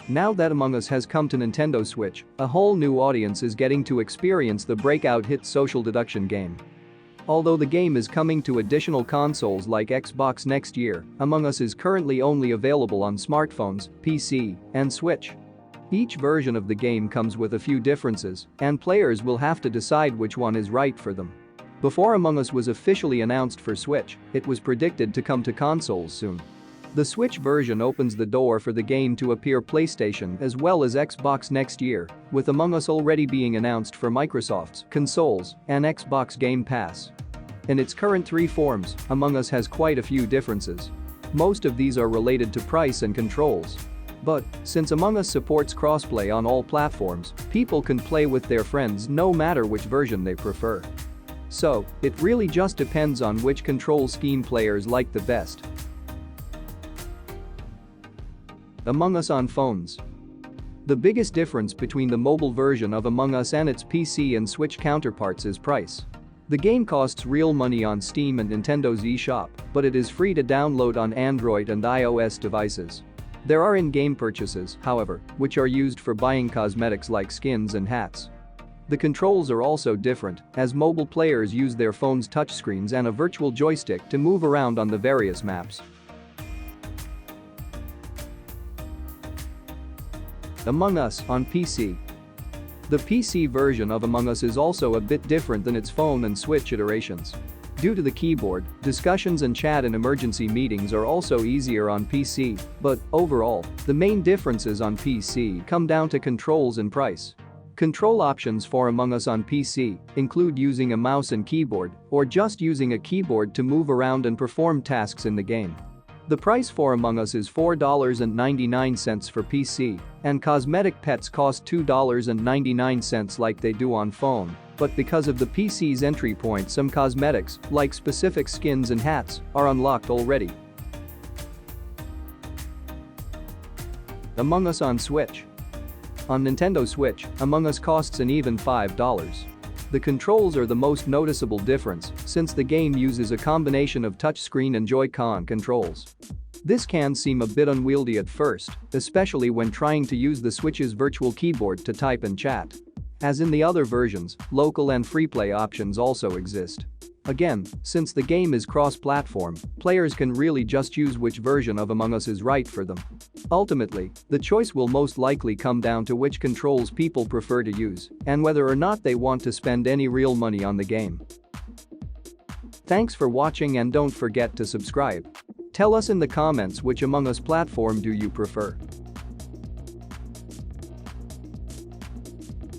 Now that Among Us has come to Nintendo Switch, a whole new audience is getting to experience the breakout hit social deduction game. Although the game is coming to additional consoles like Xbox next year, Among Us is currently only available on smartphones, PC, and Switch. Each version of the game comes with a few differences, and players will have to decide which one is right for them. Before Among Us was officially announced for Switch, it was predicted to come to consoles soon. The Switch version opens the door for the game to appear PlayStation as well as Xbox next year, with Among Us already being announced for Microsoft's consoles and Xbox Game Pass. In its current three forms, Among Us has quite a few differences. Most of these are related to price and controls. But, since Among Us supports crossplay on all platforms, people can play with their friends no matter which version they prefer. So, it really just depends on which control scheme players like the best. Among Us on phones. The biggest difference between the mobile version of Among Us and its PC and Switch counterparts is price. The game costs real money on Steam and Nintendo's eShop, but it is free to download on Android and iOS devices. There are in-game purchases, however, which are used for buying cosmetics like skins and hats. The controls are also different, as mobile players use their phone's touchscreens and a virtual joystick to move around on the various maps. Among Us on PC. The PC version of Among Us is also a bit different than its phone and Switch iterations. Due to the keyboard, discussions and chat in emergency meetings are also easier on PC, but overall, the main differences on PC come down to controls and price. Control options for Among Us on PC include using a mouse and keyboard or just using a keyboard to move around and perform tasks in the game. The price for Among Us is $4.99 for PC, and cosmetic pets cost $2.99 like they do on phone, but because of the PC's entry point, some cosmetics, like specific skins and hats, are unlocked already. Among Us on Switch. On Nintendo Switch, Among Us costs an even $5. The controls are the most noticeable difference, since the game uses a combination of touchscreen and Joy-Con controls. This can seem a bit unwieldy at first, especially when trying to use the Switch's virtual keyboard to type and chat. As in the other versions, local and free-play options also exist. Again, since the game is cross-platform, players can really just choose which version of Among Us is right for them. Ultimately, the choice will most likely come down to which controls people prefer to use and whether or not they want to spend any real money on the game. Thanks for watching and don't forget to subscribe. Tell us in the comments which Among Us platform do you prefer.